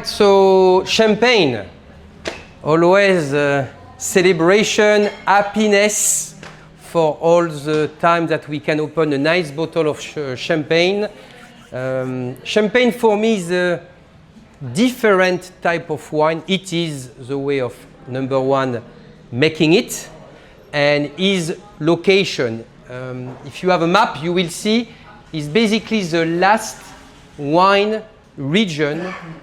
right, so champagne, always celebration, happiness for all the time that we can open a nice bottle of champagne. Champagne for me is a different type of wine. It is the way of, number one, making it, and is location. If you have a map, you will see is basically the last wine region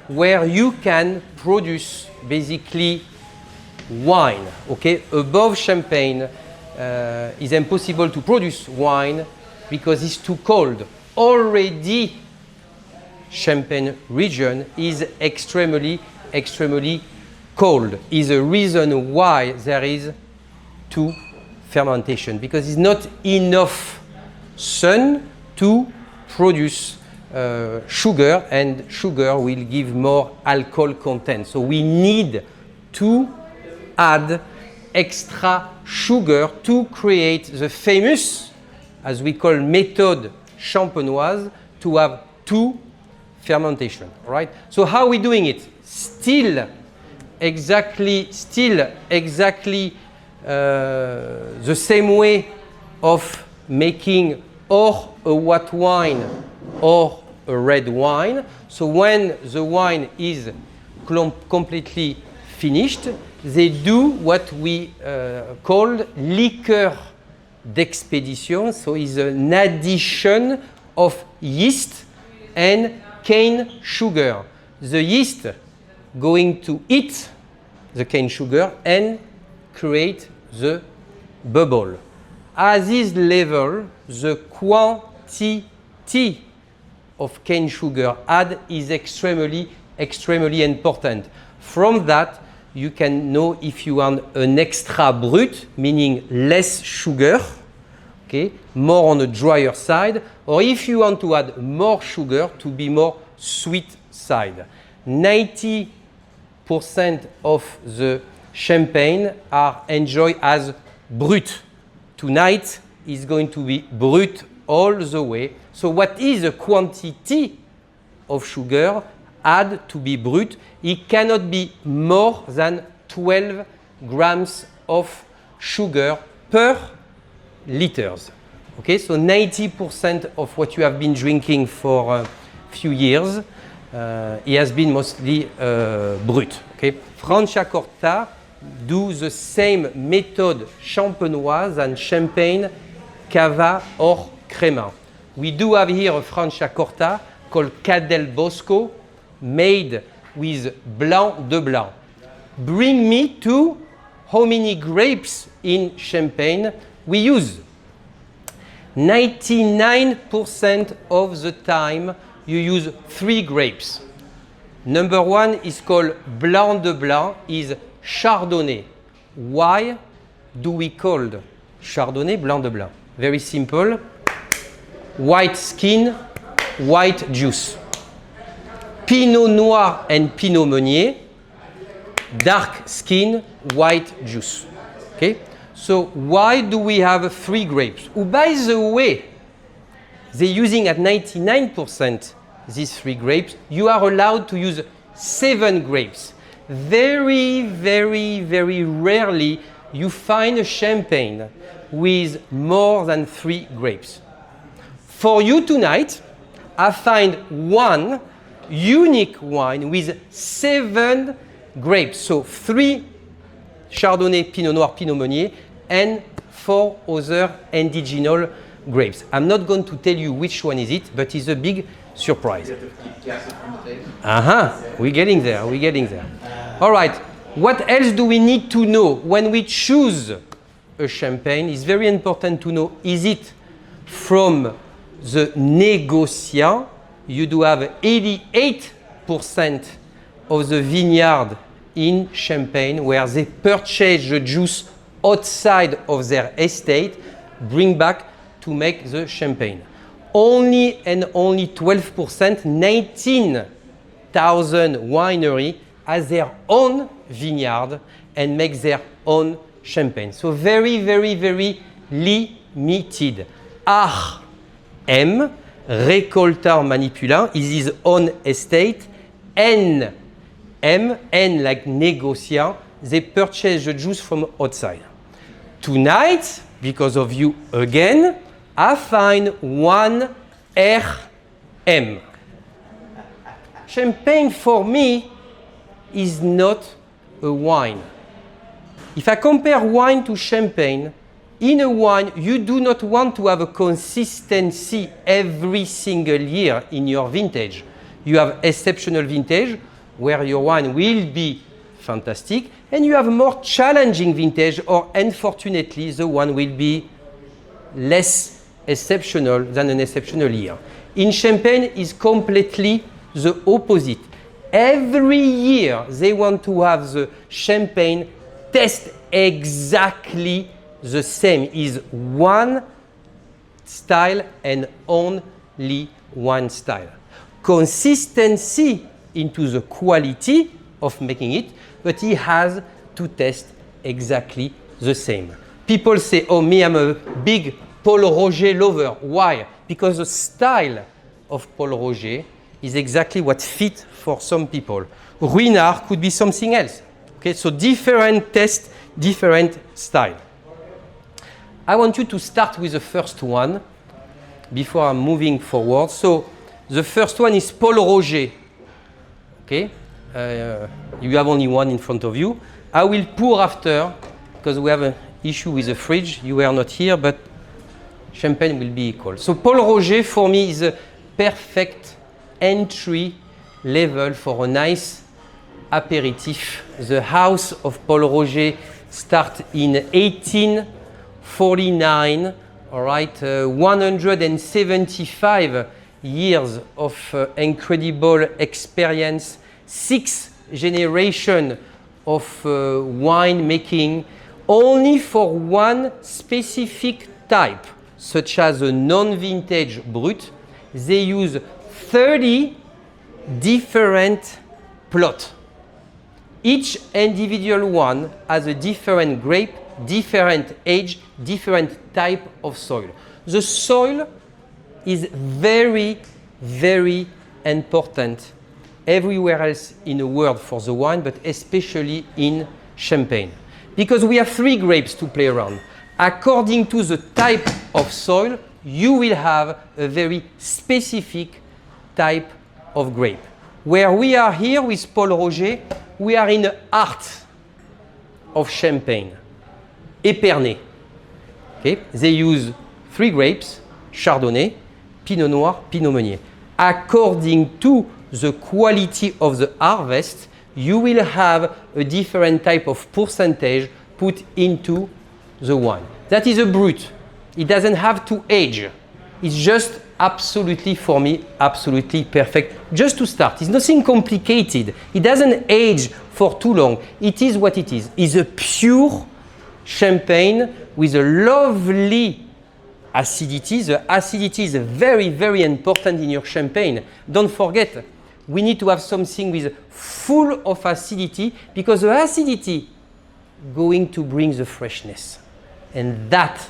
where you can produce basically wine. Okay, above Champagne is impossible to produce wine because it's too cold. Already Champagne region is extremely cold. Is a reason why there is two fermentation, because it's not enough sun to produce sugar, and sugar will give more alcohol content. So we need to add extra sugar to create the famous, as we call, method champenoise, to have two fermentation, right? So how are we doing it? Still exactly the same way of making or a white wine or a red wine. So when the wine is completely finished, they do what we call liqueur d'expédition. So it's an addition of yeast and cane sugar. The yeast going to eat the cane sugar and create the bubble. At this level, the quantity of cane sugar add is extremely important. From that, you can know if you want an extra brut, meaning less sugar, okay, more on the drier side, or if you want to add more sugar to be more sweet side. 90% of the champagne are enjoyed as brut. Tonight is going to be brut all the way. So what is the quantity of sugar add to be brut? It cannot be more than 12 grams of sugar per liters. Okay, so 90% of what you have been drinking for a few years, it has been mostly brut. Okay, Franciacorta do the same method champenoise and champagne, cava or crema. We do have here a Franciacorta called Cadel Bosco, made with Blanc de Blanc. Bring me to how many grapes in champagne we use. 99% of the time you use 3 grapes. Number one is called Blanc de Blanc, is Chardonnay. Why do we call Chardonnay Blanc de Blanc? Very simple. White skin, white juice. Pinot Noir and Pinot Meunier, dark skin, white juice. Okay? So why do we have 3 grapes? Oh, by the way, they're using at 99% these 3 grapes. You are allowed to use 7 grapes. Very rarely you find a champagne with more than 3 grapes. For you tonight, I find one unique wine with 7 grapes. So 3 Chardonnay, Pinot Noir, Pinot Meunier, and 4 other indigenous grapes. I'm not going to tell you which one is it, but it's a big surprise. We're getting there. All right, what else do we need to know when we choose a champagne? It's very important to know, is it from the négociant? You do have 88% of the vineyard in Champagne where they purchase the juice outside of their estate, bring back to make the champagne. Only 12%, 19,000 winery has their own vineyard and make their own champagne. So very limited. M, récoltant manipulin, is his own estate. N, M, N like negociant, they purchase the juice from outside. Tonight, because of you again, I find 1 RM. Champagne for me is not a wine. If I compare wine to champagne, in a wine, you do not want to have a consistency every single year in your vintage. You have exceptional vintage where your wine will be fantastic, and you have a more challenging vintage, or unfortunately, the one will be less exceptional than an exceptional year. In champagne, is completely the opposite. Every year, they want to have the champagne taste exactly the same. Is one style and only one style. Consistency into the quality of making it, but it has to taste exactly the same. People say, oh, me, I'm a big Paul Roger lover. Why? Because the style of Paul Roger is exactly what fits for some people. Ruinart could be something else. Okay, so different taste, different style. I want you to start with the first one before I'm moving forward. So the first one is Paul Roger. Okay, you have only one in front of you. I will pour after because we have an issue with the fridge. You were not here, but champagne will be equal. So Paul Roger for me is a perfect entry level for a nice aperitif. The house of Paul Roger started in 1849. All right, 175 years of incredible experience, 6 generations of wine making, only for one specific type, such as a non-vintage brut. They use 30 different plots. Each individual one has a different grape, different age, different type of soil. The soil is very, very important everywhere else in the world for the wine, but especially in Champagne. Because we have 3 grapes to play around. According to the type of soil, you will have a very specific type of grape. Where we are here with Paul Roger, we are in the art of Champagne, Épernay. Okay? They use 3 grapes, Chardonnay, Pinot Noir, Pinot Meunier. According to the quality of the harvest, you will have a different type of percentage put into the wine. That is a brut. It doesn't have to age. It's just absolutely, for me, absolutely perfect. Just to start, it's nothing complicated. It doesn't age for too long. It is what it is. It's a pure champagne with a lovely acidity. The acidity is very, very important in your champagne. Don't forget, we need to have something with full of acidity because the acidity going to bring the freshness. And that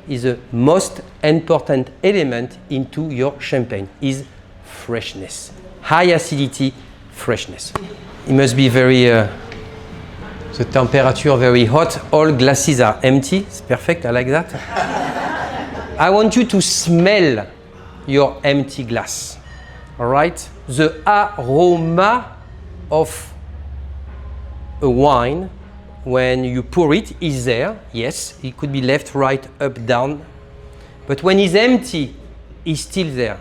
is the most important element into your champagne, is freshness. High acidity, freshness. It must be very, the temperature very hot. All glasses are empty. It's perfect, I like that. I want you to smell your empty glass, all right? The aroma of a wine, when you pour it, is there. Yes, it could be left, right, up, down. But when it's empty, it's still there.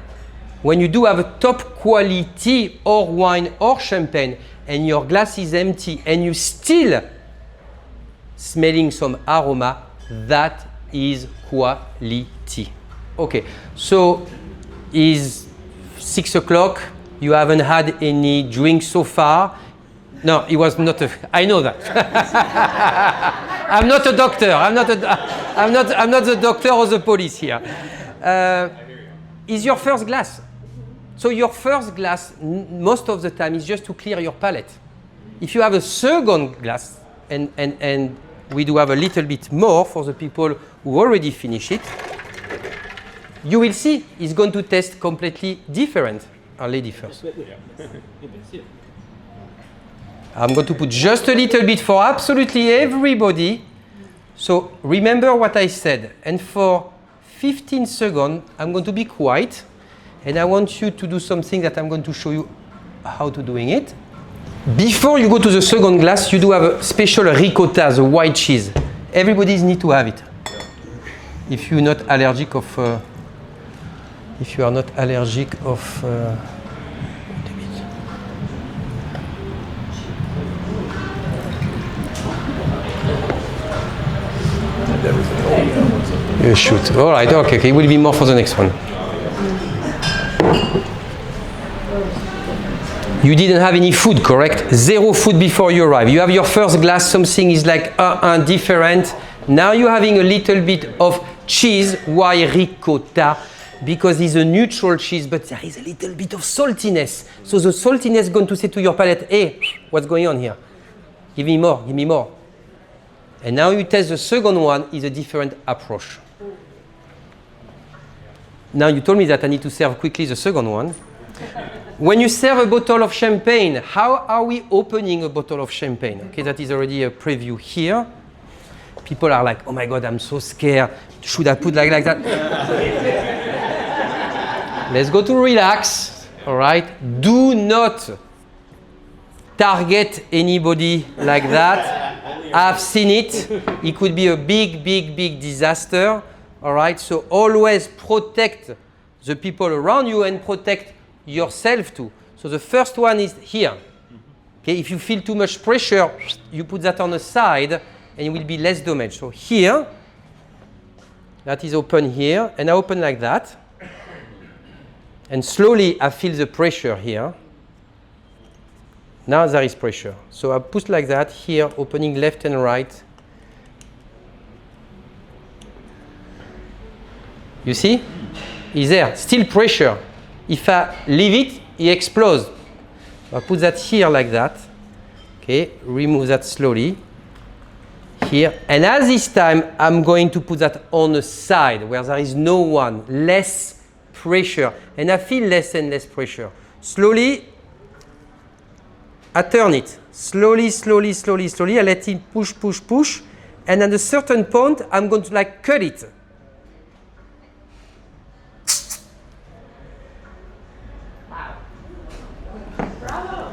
When you do have a top quality or wine or champagne and your glass is empty and you still smelling some aroma, that is quality. Okay, so it's 6 o'clock. You haven't had any drink so far. No, it was not. I know that. I'm not a doctor. I'm not the doctor or the police here. Is your first glass? So your first glass, most of the time, is just to clear your palate. If you have a second glass, and we do have a little bit more for the people who already finish it, you will see it's going to taste completely different. Our lady first. I'm going to put just a little bit for absolutely everybody. So remember what I said. And for 15 seconds, I'm going to be quiet. And I want you to do something that I'm going to show you how to doing it. Before you go to the second glass, you do have a special ricotta, the white cheese. Everybody needs to have it. If you're not allergic of, if you are not allergic of, you shoot. All right. Okay. Okay. It will be more for the next one. You didn't have any food, correct? Zero food before you arrive. You have your first glass. Something is like different. Now you're having a little bit of cheese. Why ricotta? Because it's a neutral cheese, but there is a little bit of saltiness. So the saltiness is going to say to your palate, hey, what's going on here? Give me more, give me more. And now you test the second one, is a different approach. Now you told me that I need to serve quickly the second one. When you serve a bottle of champagne, how are we opening a bottle of champagne? Okay, that is already a preview here. People are like, oh my God, I'm so scared. Should I put like that? Let's go to relax, all right? Do not target anybody like that. I've seen it. It could be a big, big, big disaster, all right? So always protect the people around you and protect yourself too. So the first one is here. Okay, if you feel too much pressure, you put that on the side and it will be less damage. So here, that is open here, and I open like that. And slowly I feel the pressure here. Now there is pressure. So I push like that here, opening left and right. You see? It's there, still pressure. If I leave it, it explodes. I put that here like that. Okay, remove that slowly. Here. And at this time, I'm going to put that on the side where there is no one, less pressure. And I feel less and less pressure. Slowly, I turn it. Slowly, slowly, slowly, slowly. I let it push, push, push. And at a certain point, I'm going to like cut it.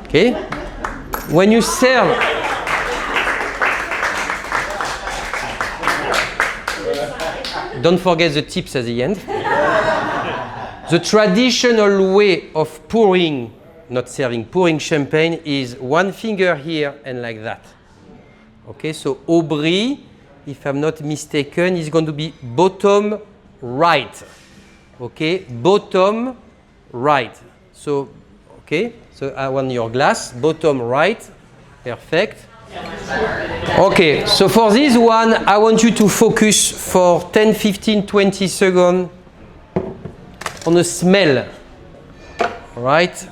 Okay? When you serve, don't forget the tips at the end. The traditional way of pouring, not serving, pouring champagne is one finger here and like that. Okay, so Aubry, if I'm not mistaken, is going to be bottom right. Okay, bottom right. So, okay, so I want your glass, bottom right, perfect. Okay, so for this one, I want you to focus for 10, 15, 20 seconds on the smell. All right?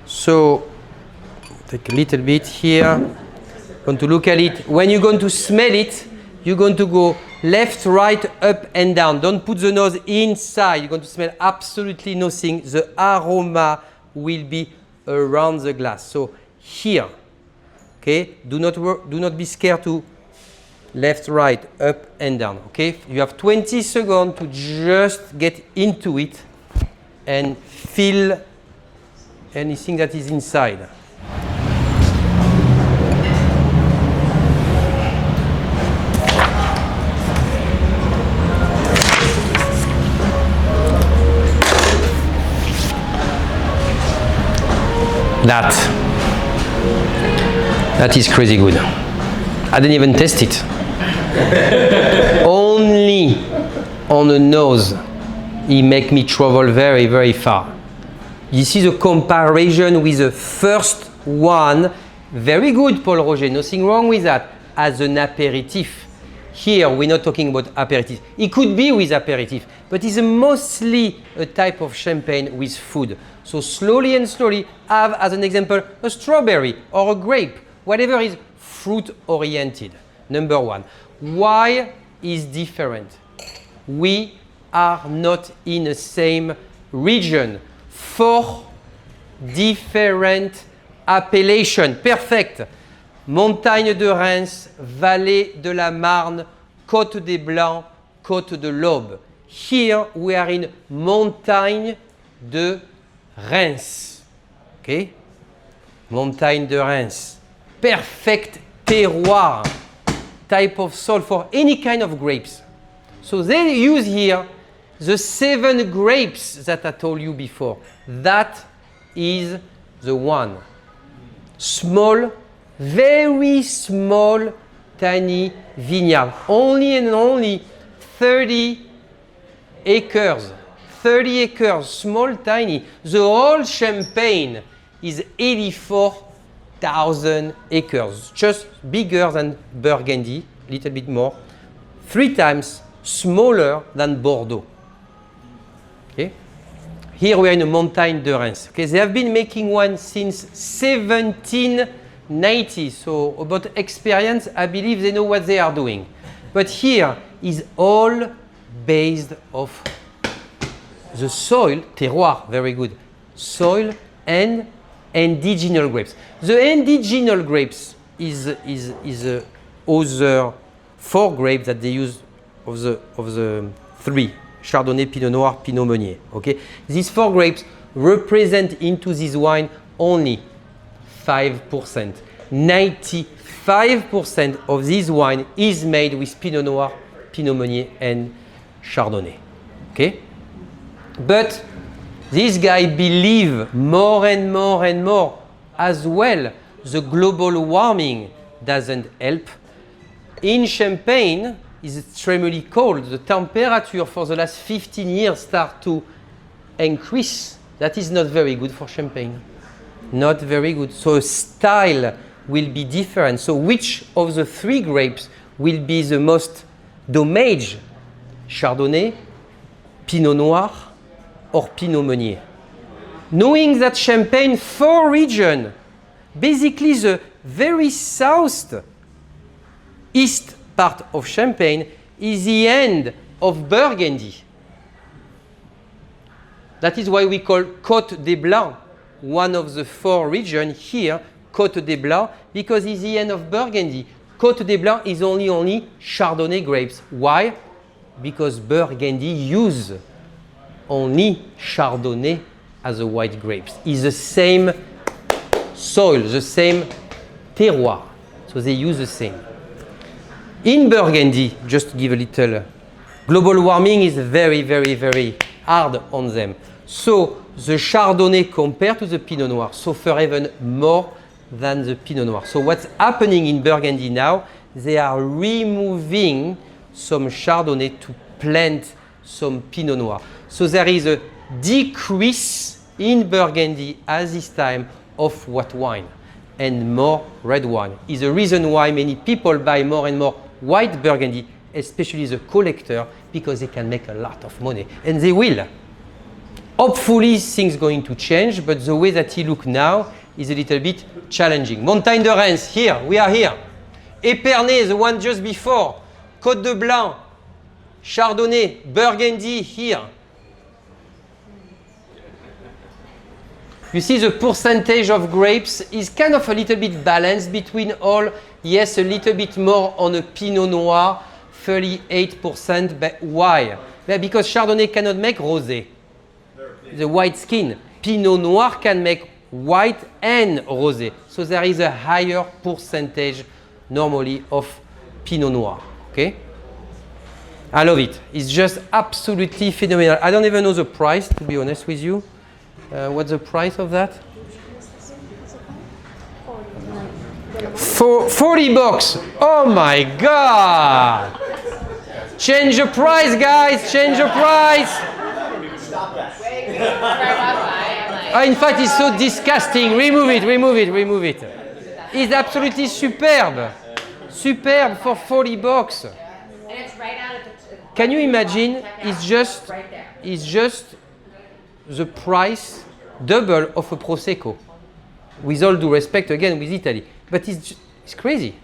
So, take a little bit here. Going to look at it. When you're going to smell it, you're going to go left, right, up, and down. Don't put the nose inside. You're going to smell absolutely nothing. The aroma will be around the glass. So here, okay, do not be scared to left, right, up, and down. Okay, you have 20 seconds to just get into it and feel anything that is inside. That is crazy good. I didn't even test it. Only on the nose, it make me travel very, very far. This is a comparison with the first one. Very good, Paul Roger, nothing wrong with that. As an aperitif. Here, we're not talking about aperitif. It could be with aperitif, but it's mostly a type of champagne with food. So slowly and slowly, have as an example a strawberry or a grape, whatever is fruit-oriented. Number one. Why is different? We are not in the same region. 4 different appellation. Perfect. Montagne de Reims, vallée de la Marne, Côte des Blancs, Côte de l'Aube. Here we are in Montagne de Reims. Okay? Montagne de Reims. Perfect terroir. Type of soil for any kind of grapes. So they use here the 7 grapes that I told you before. That is the one. Small, very small, tiny vineyard. Only and only 30 acres. 30 acres, small, tiny. The whole Champagne is 84,000 acres. Just bigger than Burgundy, a little bit more. 3 times smaller than Bordeaux. Okay? Here we are in the Montagne de Reims. Okay, they have been making one since 1790. So about experience, I believe they know what they are doing. But here is all based off the soil, terroir, very good, soil and indigenous grapes. The indigenous grapes is other 4 grapes that they use of the 3. Chardonnay, Pinot Noir, Pinot Meunier. Okay, these 4 grapes represent into this wine only 5%. 95% of this wine is made with Pinot Noir, Pinot Meunier, and Chardonnay. Okay, but this guy believe more and more and more as well. The global warming doesn't help. In Champagne, is extremely cold. The temperature for the last 15 years start to increase. That is not very good for Champagne. Not very good. So style will be different. So which of the 3 grapes will be the most damaged? Chardonnay, Pinot Noir, or Pinot Meunier? Knowing that Champagne 4 region, basically the very south east part of Champagne is the end of Burgundy. That is why we call Côte des Blancs one of the 4 regions here, Côte des Blancs, because it's the end of Burgundy. Côte des Blancs is only Chardonnay grapes. Why? Because Burgundy use only Chardonnay as the white grapes. It's the same soil, the same terroir. So they use the same. In Burgundy, just to give a little, global warming is very, very, very hard on them. So the Chardonnay compared to the Pinot Noir suffer even more than the Pinot Noir. So what's happening in Burgundy now, they are removing some Chardonnay to plant some Pinot Noir. So there is a decrease in Burgundy at this time of white wine and more red wine. Is the reason why many people buy more and more white Burgundy, especially the collector, because they can make a lot of money, and they will. Hopefully things going to change, but the way that he look now is a little bit challenging. Montagne de Reims, here, we are here. Épernay, the one just before. Côte de Blanc, Chardonnay, Burgundy, here. You see the percentage of grapes is kind of a little bit balanced between all. Yes, a little bit more on a Pinot Noir, 38%. But why? Well, because Chardonnay cannot make rosé, the white skin. Pinot Noir can make white and rosé. So there is a higher percentage normally of Pinot Noir. Okay? I love it. It's just absolutely phenomenal. I don't even know the price, to be honest with you. What's the price of that? For $40. Oh my God! Change the price, guys. Change the price. In fact, it's so disgusting. Remove it. Remove it. Remove it. It's absolutely superb. Superb for $40. And it's right out of the. Can you imagine? It's just the price double of a Prosecco. With all due respect, again, with Italy. But it's crazy.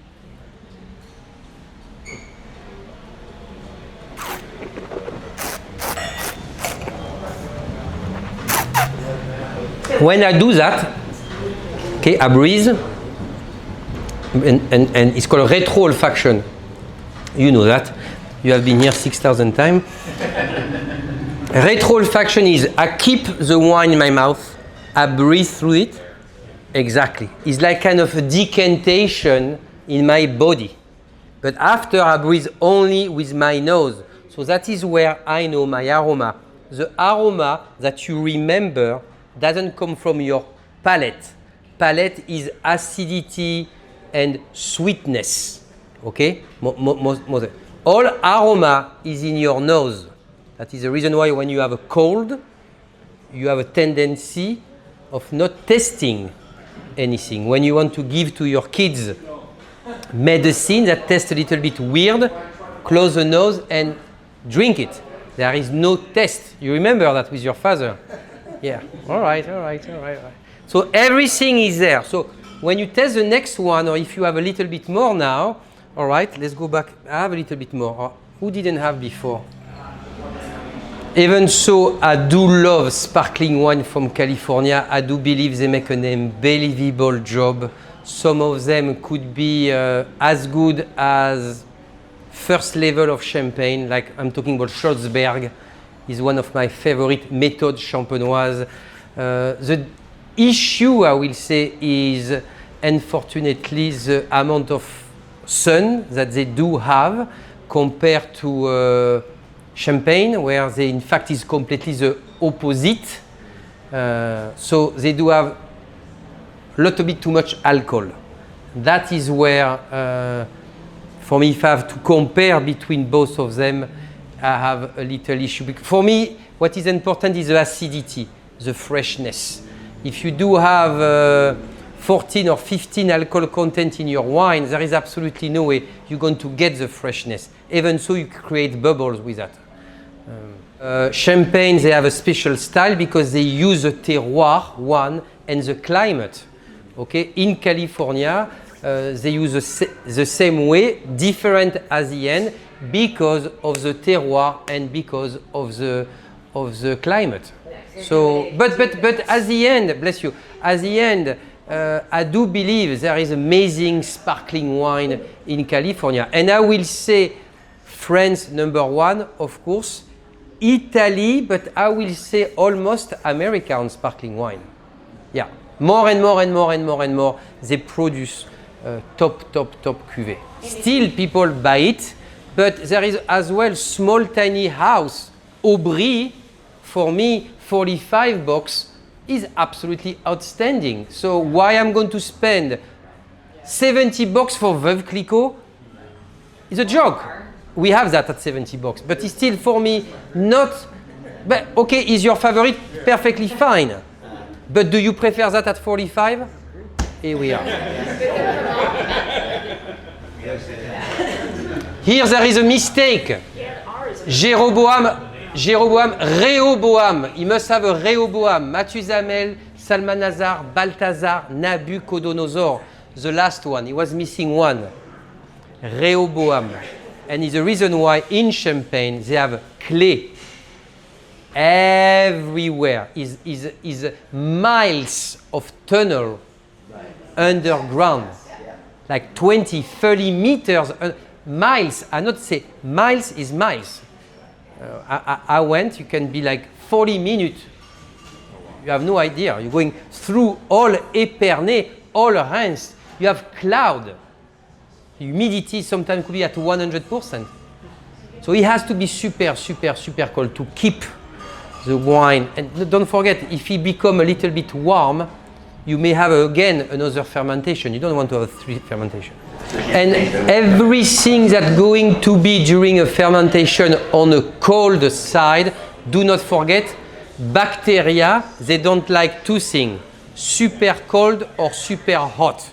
When I do that, Okay, a breeze, and it's called retro-olfaction. You know that. You have been here 6,000 times. Retro-olfaction is I keep the wine in my mouth, I breathe through it. Exactly. It's like kind of a decantation in my body. But after I breathe only with my nose. So that is where I know my aroma. The aroma that you remember doesn't come from your palate. Palate is acidity and sweetness. Okay? All aroma is in your nose. That is the reason why when you have a cold, you have a tendency of not tasting anything. When you want to give to your kids medicine that tastes a little bit weird, close the nose and drink it. There is no taste. You remember that with your father? Yeah. All right. So everything is there. So when you taste the next one, or if you have a little bit more now, all right, let's go back. I have a little bit more. Who didn't have before? Even so, I do love sparkling wine from California. I do believe they make an unbelievable job. Some of them could be as good as first level of champagne, like I'm talking about Schlossberg, is one of my favorite méthodes champenoises. The issue, I will say, is unfortunately the amount of sun that they do have compared to champagne, where they in fact is completely the opposite. So they do have a little bit too much alcohol. That is where, for me, if I have to compare between both of them, I have a little issue. For me, what is important is the acidity, the freshness. If you do have 14 or 15 alcohol content in your wine, there is absolutely no way you're going to get the freshness. Even so, you create bubbles with that. Champagne, they have a special style because they use the terroir, one, and the climate. Okay, in California, they use the same way, different at the end, because of the terroir and because of the climate. So, but at the end, bless you, at the end, I do believe there is amazing sparkling wine in California, and I will say France number one, of course, Italy, but I will say almost America on sparkling wine. Yeah, more and more, they produce top cuvée. Still, people buy it, but there is as well small tiny house. Aubry, for me, 45 bucks is absolutely outstanding. So why I'm going to spend 70 bucks for Veuve Clicquot is a joke. We have that at 70 bucks, but it's still for me not. But okay, is your favorite? Perfectly fine. But do you prefer that at 45? Here we are. Here there is a mistake. Jeroboam, Rehoboam. He must have a Rehoboam. Mathusamel, Salmanazar, Balthazar, Nabucodonosor. The last one. He was missing one. Rehoboam. And it's the reason why in Champagne they have clay everywhere. Is miles of tunnel underground, like 20, 30 meters. Miles, I not say miles is miles. I went, you can be like 40 minutes. You have no idea. You're going through all Épernay, all Reims. You have cloud. Humidity sometimes could be at 100%. So it has to be super cold to keep the wine. And don't forget, if it becomes a little bit warm, you may have again another fermentation. You don't want to have 3 fermentation. And everything that's going to be during a fermentation on a cold side, do not forget, bacteria, they don't like 2 things, super cold or super hot.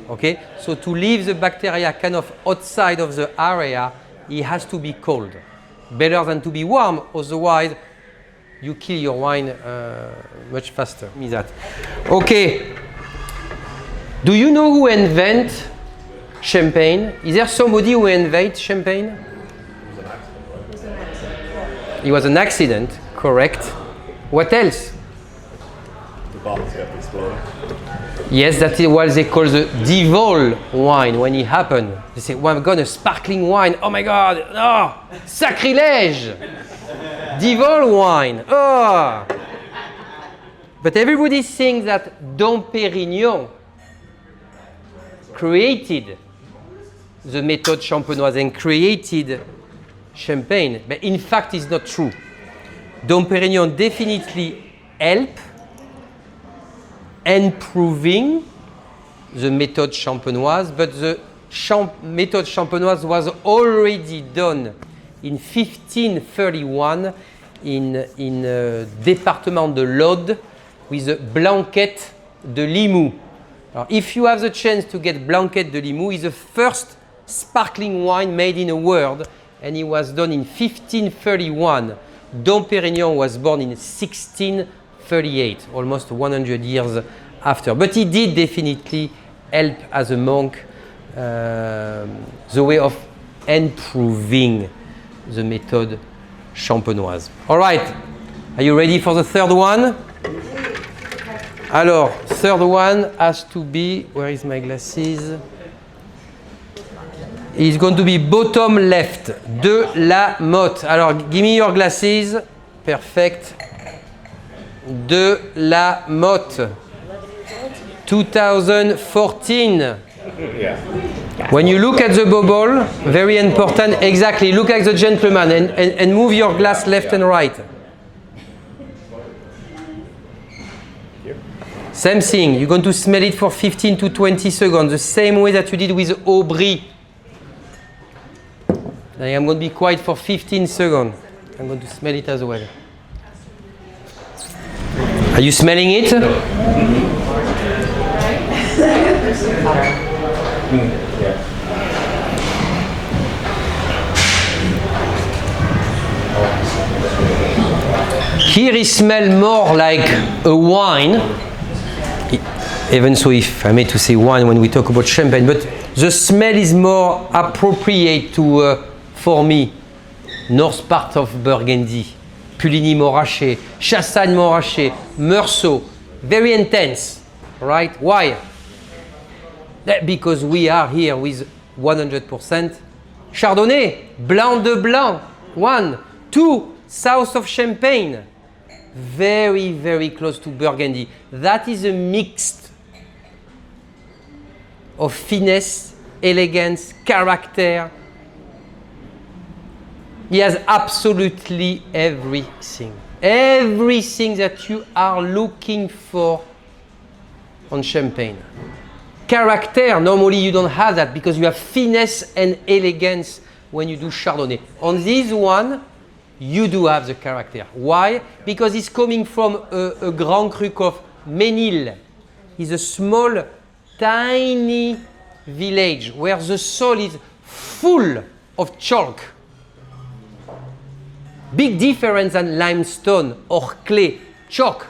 Okay, so to leave the bacteria kind of outside of the area, it has to be cold. Better than to be warm, otherwise you kill your wine much faster. Me that. Okay, do you know who invented champagne? Is there somebody who invented champagne? It was an accident, correct. What else? The bottles kept exploding. Yes, that is what they call the Divol wine when it happened. They say, well, I've got a sparkling wine. Oh my God, oh, sacrilege! Divol wine, oh! But everybody thinks that Dom Pérignon created the méthode champenoise and created champagne. But in fact, it's not true. Dom Pérignon definitely helped improving the méthode champenoise, but the méthode champenoise was already done in 1531 in département de l'Aude with the Blanquette de Limoux. Now, if you have the chance to get Blanquette de Limoux, it's the first sparkling wine made in the world, and it was done in 1531. Dom Pérignon was born in 1638, almost 100 years after. But he did definitely help as a monk the way of improving the méthode champenoise. All right, are you ready for the third one? Alors, third one has to be, where is my glasses? It's going to be bottom left, de la Motte. Alors, give me your glasses. Perfect. De la Motte. 2014. When you look at the bubble, very important, exactly, look at the gentleman and move your glass left and right. Same thing, you're going to smell it for 15 to 20 seconds, the same way that you did with Aubry. I am going to be quiet for 15 seconds. I'm going to smell it as well. Are you smelling it? Here it smells more like a wine, even so if I may to say wine when we talk about champagne, but the smell is more appropriate to, for me, north part of Burgundy, Puligny-Montrachet, Chassagne-Montrachet, Meursault, very intense, right? Why? Because we are here with 100% Chardonnay, Blanc de Blanc, 1, 2, south of Champagne, very, very close to Burgundy. That is a mix of finesse, elegance, character. He has absolutely everything. Everything that you are looking for on Champagne. Character, normally you don't have that because you have finesse and elegance when you do Chardonnay. On this one, you do have the character. Why? Because it's coming from a Grand Cru of Ménil. It's a small, tiny village where the soil is full of chalk. Big difference than limestone or clay. Chalk,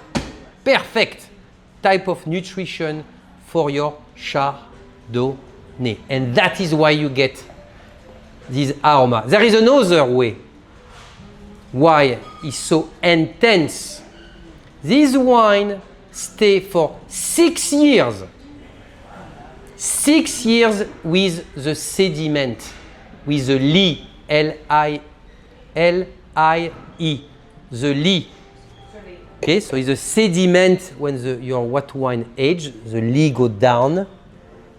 perfect type of nutrition for your Chardonnay. And that is why you get this aroma. There is another way why it's so intense. This wine stays for 6 years. 6 years with the sediment, with the lye, L-I-E, the lye. Okay, so it's a sediment when your white wine age, the lye go down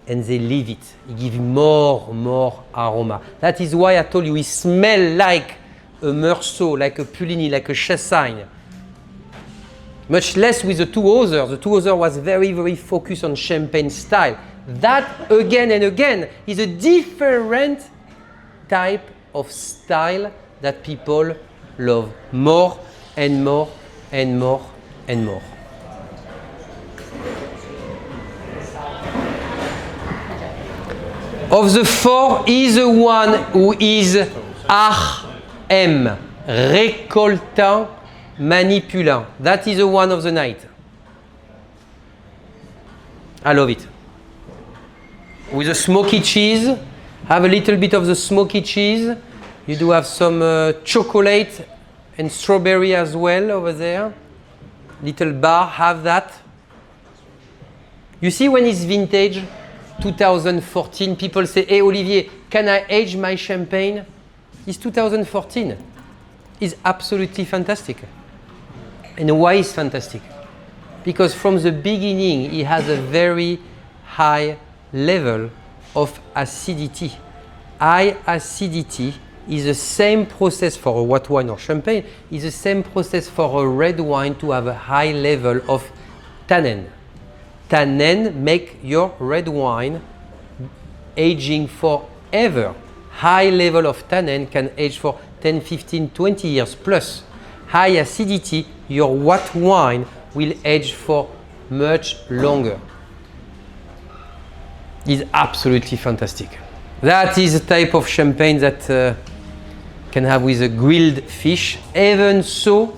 and they leave it. It gives more aroma. That is why I told you it smells like a Meursault, like a Puligny, like a Chassagne. Much less with the two others. The two others was very, very focused on Champagne style. That, again and again, is a different type of style that people love more and more and more and more. Of the four, is the one who is RM, récoltant, manipulant. That is the one of the night. I love it. With a smoky cheese, have a little bit of the smoky cheese. You do have some chocolate and strawberry as well over there. Little bar, have that. You see when it's vintage, 2014, people say, hey Olivier, can I age my champagne? It's 2014. It's absolutely fantastic. And why is fantastic? Because from the beginning, it has a very high level of acidity. High acidity is the same process for a white wine or champagne, is the same process for a red wine to have a high level of tannin. Tannin make your red wine aging forever. High level of tannin can age for 10, 15, 20 years plus. High acidity, your white wine will age for much longer. It's absolutely fantastic. That is the type of champagne that can have with a grilled fish, even so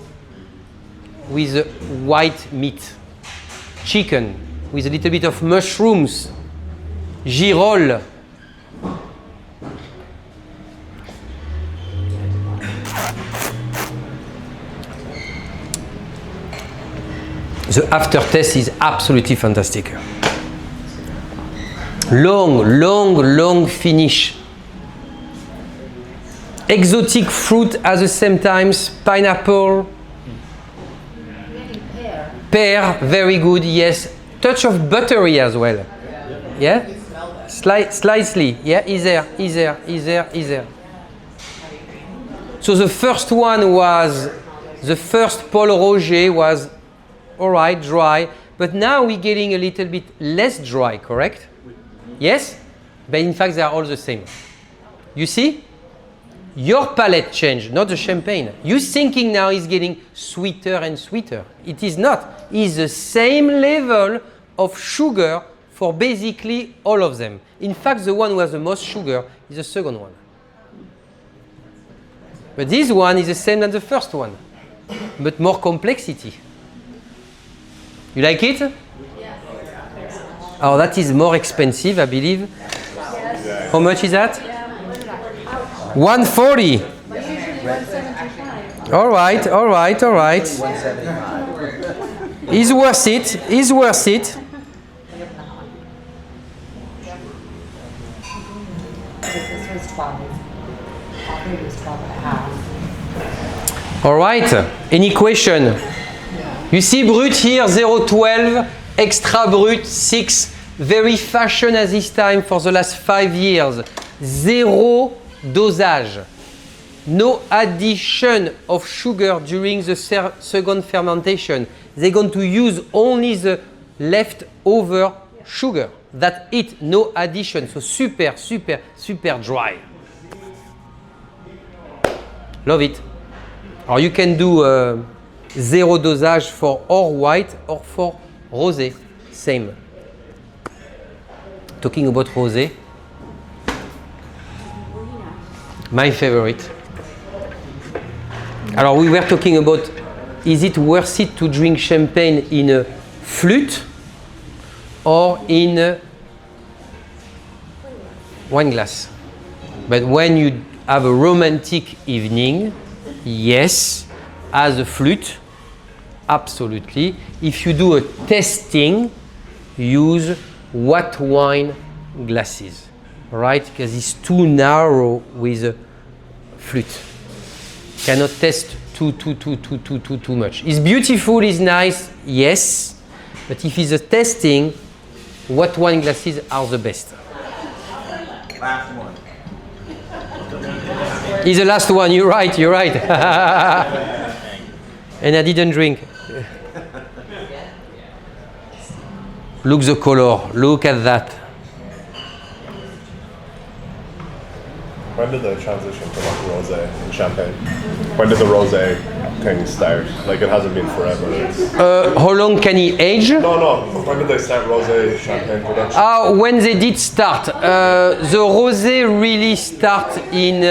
with a white meat, chicken, with a little bit of mushrooms, girolles. The aftertaste is absolutely fantastic. Long finish. Exotic fruit at the same time, pineapple, pear, very good, yes. Touch of buttery as well. Yeah? Slightly, yeah, is there. So the first Paul Roger was all right, dry, but now we're getting a little bit less dry, correct? Yes? But in fact, they are all the same. You see? Your palate changed, not the champagne. You thinking now is getting sweeter and sweeter. It is not. It's the same level of sugar for basically all of them. In fact, the one who has the most sugar is the second one. But this one is the same as the first one, but more complexity. You like it? Oh, that is more expensive, I believe. How much is that? 140. All right. It's worth it. This was 12. It was 12 and a half. All right. Any question? You see brut here, 0.12, extra brut, 6. Very fashion at this time for the last 5 years. Zero dosage. No addition of sugar during the second fermentation. They're going to use only the leftover sugar. That's it, no addition. So super dry. Love it. Or you can do zero dosage for or white or for rosé. Same. Talking about rosé. My favorite. Alors we were talking about, is it worth it to drink champagne in a flute or in a wine glass? But when you have a romantic evening, yes, as a flute, absolutely. If you do a tasting, use white wine glasses, right? Because it's too narrow with a flute. Cannot taste too much. It's beautiful, it's nice, yes, but if it's a tasting, white wine glasses are the best. Last one. It's the last one, you're right. And I didn't drink. Look the color, look at that. When did the transition to like rosé and champagne? When did the rosé thing start? Like it hasn't been forever. How long can he age? No. When did they start rosé champagne production? When they did start. The rosé really start in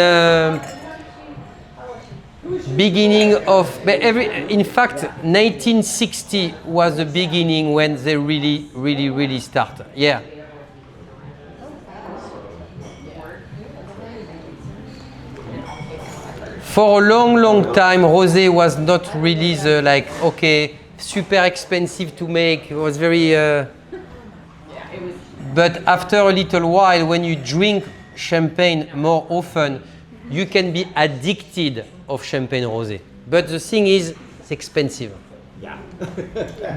beginning of, in fact, 1960 was the beginning when they really start. Yeah. For a long time, rosé was not really the super expensive to make. It was very But after a little while, when you drink champagne more often, you can be addicted of champagne rosé. But the thing is, it's expensive. Yeah.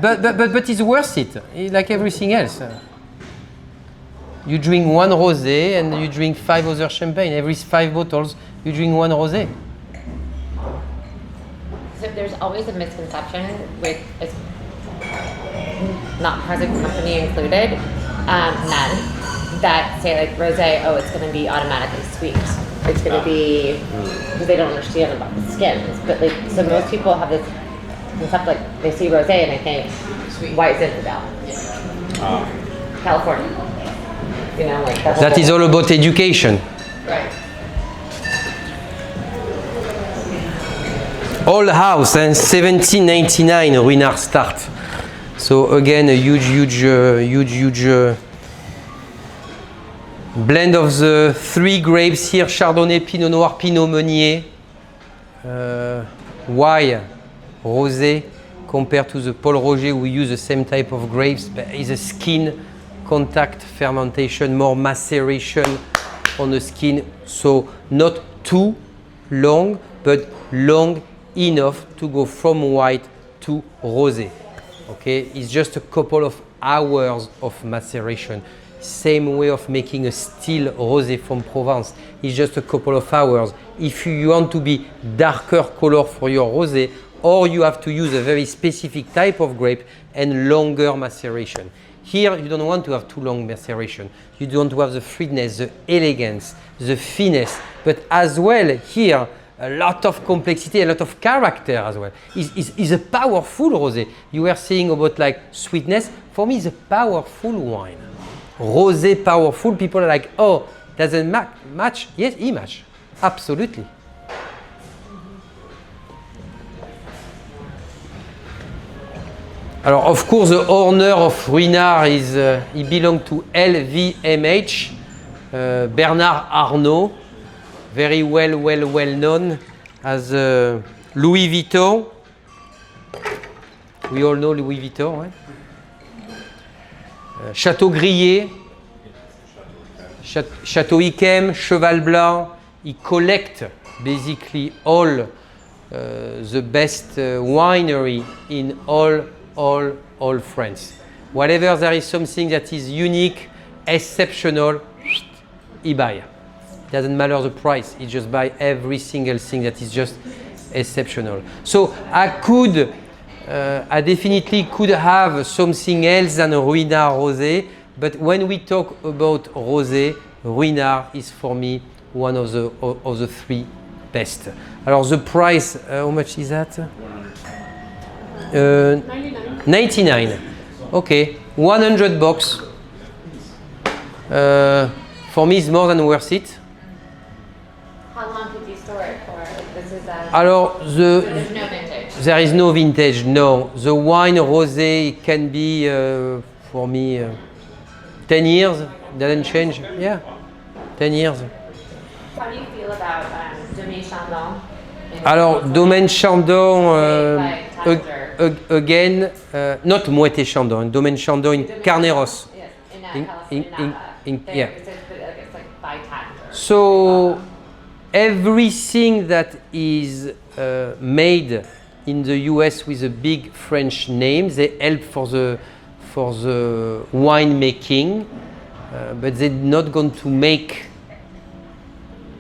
but it's worth it, like everything else. You drink one rosé and you drink 5 other champagne. Every 5 bottles, you drink one rosé. So there's always a misconception with, not present company included, men that say like rosé, oh, it's going to be automatically sweet. It's going to be, because they don't understand about the skins. But like, so most people have this concept like they see rosé and they think white Zinfandel, California. You know, like That is all about education. Right. Old house, 1799, Ruinart start. So again, a huge blend of the 3 grapes here: Chardonnay, Pinot Noir, Pinot Meunier. Why rosé compared to the Paul Roger? We use the same type of grapes, but it's a skin contact fermentation, more maceration on the skin. So not too long, but long enough to go from white to rosé. Okay, it's just a couple of hours of maceration. Same way of making a still rosé from Provence. It's just a couple of hours. If you want to be darker color for your rosé, or you have to use a very specific type of grape and longer maceration. Here, you don't want to have too long maceration. You don't have the freeness, the elegance, the finesse, but as well here, a lot of complexity, a lot of character as well. It's a powerful rosé. You were saying about like sweetness. For me, it's a powerful wine. Rosé powerful. People are like, oh, doesn't match. Yes, it match. Absolutely. Alors, of course, the owner of Ruinart is he belonged to LVMH, Bernard Arnault, very well known as Louis Vuitton. We all know Louis Vuitton, right? Château Grillet, Château Yquem, Cheval Blanc. He collect basically all the best winery in all France. Whatever there is something that is unique, exceptional, he buy. Doesn't matter the price, he just buy every single thing that is just exceptional. So I definitely could have something else than a Ruinart Rosé, but when we talk about Rosé, Ruinart is for me one of the 3 best. Alors the price, how much is that? 99. Okay, 100 bucks. For me, it's more than worth it. How long could you store it for? This is a, Alors, there's no vintage. there is no vintage, no. The wine rosé can be, for me, 10 years. Doesn't change. Yeah, 10 years. How do you feel about Domaine Chandon? Alors, Domaine Chandon, again, not Moët et Chandon, Domaine Chandon in Carneros. Yes, Yeah. It's like 5 times. So everything that is made in the US with a big French name, they help for the wine making, but they're not going to make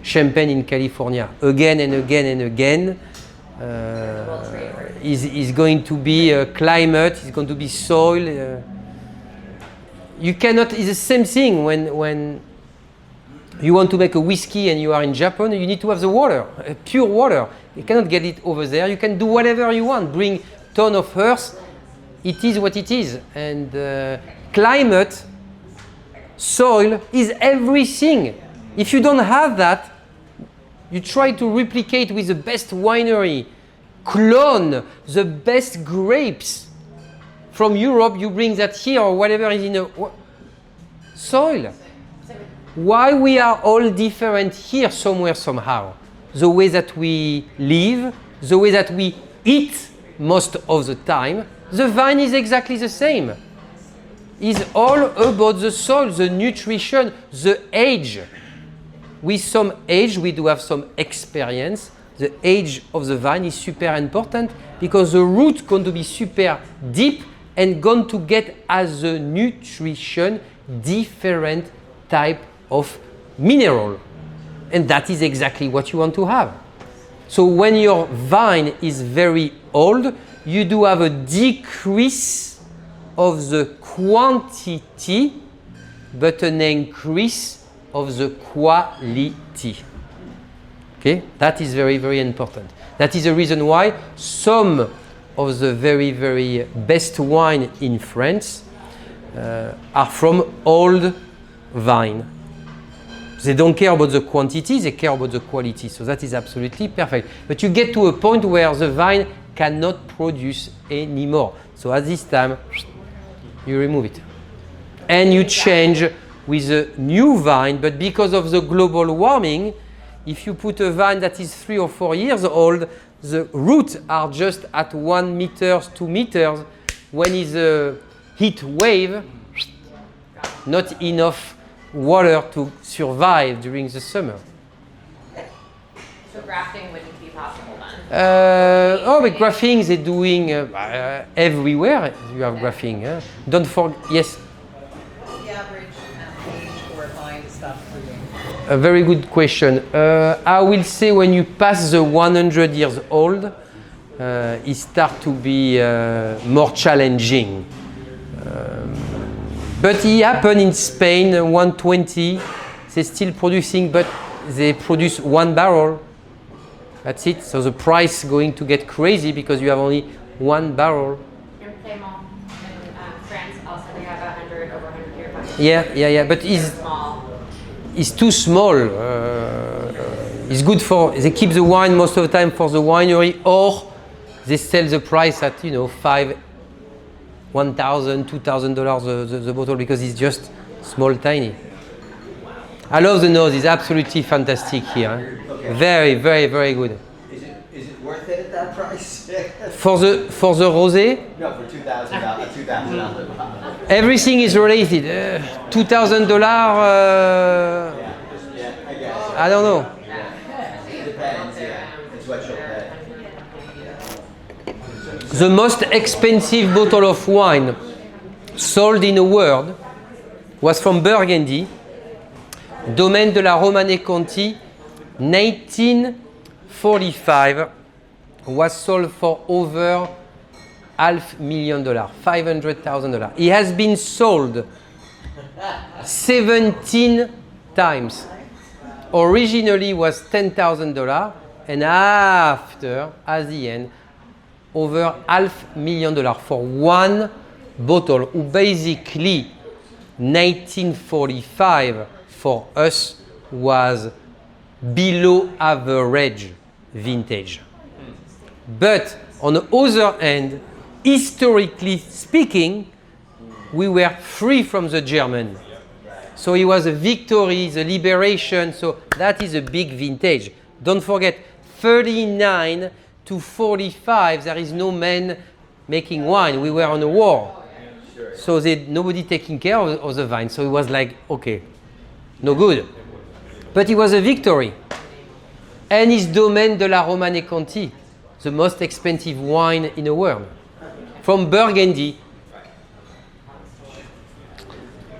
champagne in California again and again and again. Is going to be climate, it's going to be soil. You cannot, it's the same thing when you want to make a whiskey and you are in Japan, you need to have the water, pure water. You cannot get it over there. You can do whatever you want, bring ton of earth. It is what it is. And climate, soil is everything. If you don't have that, you try to replicate with the best winery, clone the best grapes from Europe, you bring that here or whatever is in the soil. Why we are all different here somewhere somehow? The way that we live, the way that we eat most of the time, the vine is exactly the same. is all about the soil, the nutrition, the age. With some age, we do have some experience. The age of the vine is super important because the root going to be super deep and going to get as a nutrition different type of mineral. And that is exactly what you want to have. So when your vine is very old, you do have a decrease of the quantity, but an increase of the quality. Okay, that is very, very important. That is the reason why some of the very, very best wine in France are from old vine. They don't care about the quantity, they care about the quality. So that is absolutely perfect. But you get to a point where the vine cannot produce anymore. So at this time, you remove it. And you change with a new vine, but because of the global warming, if you put a vine that is 3 or 4 years old, the roots are just at 1 meter, 2 meters. When it's a heat wave, not enough water to survive during the summer. So grafting wouldn't be possible then? But grafting they're doing everywhere. You have grafting. Don't forget. Yes. The average age for a vine to stop fruiting? A very good question. I will say when you pass the 100 years old, it starts to be more challenging. But it happened in Spain, 120. They're still producing, but they produce 1 barrel. That's it. So the price is going to get crazy because you have only 1 barrel. In Clément, in France, also they have 100 over 100 year vines. Yeah. But Small. it's too small. It's good for, they keep the wine most of the time for the winery, or they sell the price at, $5,000, $1,000, $2,000 the bottle because it's just small, tiny. I love the nose. It's absolutely fantastic here. Okay. Very, very, very good. Is it worth it at that price? For the rosé, No, for $2,000. everything is related. $2,000. Yeah, I guess. I don't know. It depends. Yeah, it's what you'll pay. The most expensive bottle of wine sold in the world was from Burgundy, Domaine de la Romanée Conti, 1945, was sold for over $500,000, $500,000. It has been sold 17 times. Originally was $10,000, and after, at the end, over $500,000 for 1 bottle. Basically, 1945 for us was below average vintage. But on the other hand, historically speaking, we were free from the German. So it was a victory, the liberation, so that is a big vintage. Don't forget, 39 to 45, there is no man making wine. We were on a war. So nobody taking care of the vine. So it was like, okay, no good. But it was a victory. And it's Domaine de la Romanée Conti, the most expensive wine in the world. From Burgundy.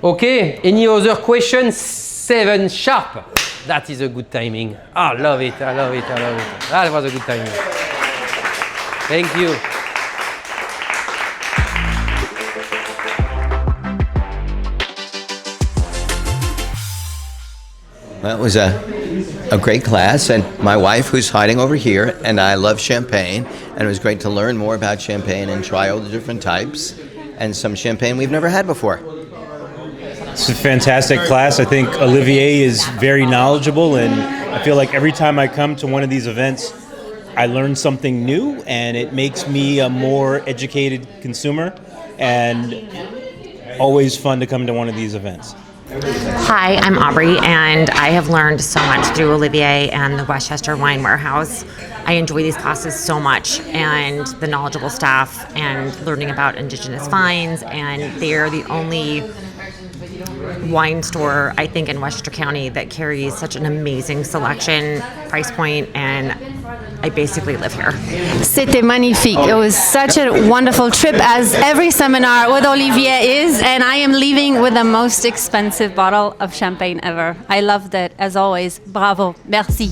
Okay, any other questions? 7 sharp. That is a good timing. I love it. That was a good timing. Thank you. That was a great class, and my wife, who's hiding over here, and I love champagne, and it was great to learn more about champagne and try all the different types, and some champagne we've never had before. It's a fantastic class. I think Olivier is very knowledgeable, and I feel like every time I come to one of these events, I learn something new, and it makes me a more educated consumer, and always fun to come to one of these events. Hi, I'm Aubrey, and I have learned so much through Olivier and the Westchester Wine Warehouse. I enjoy these classes so much, and the knowledgeable staff, and learning about indigenous vines, and they're the only wine store, I think, in Westchester County that carries such an amazing selection, price point, and I basically live here. C'était magnifique. It was such a wonderful trip, as every seminar with Olivier is, and I am leaving with the most expensive bottle of champagne ever. I loved it, as always. Bravo. Merci.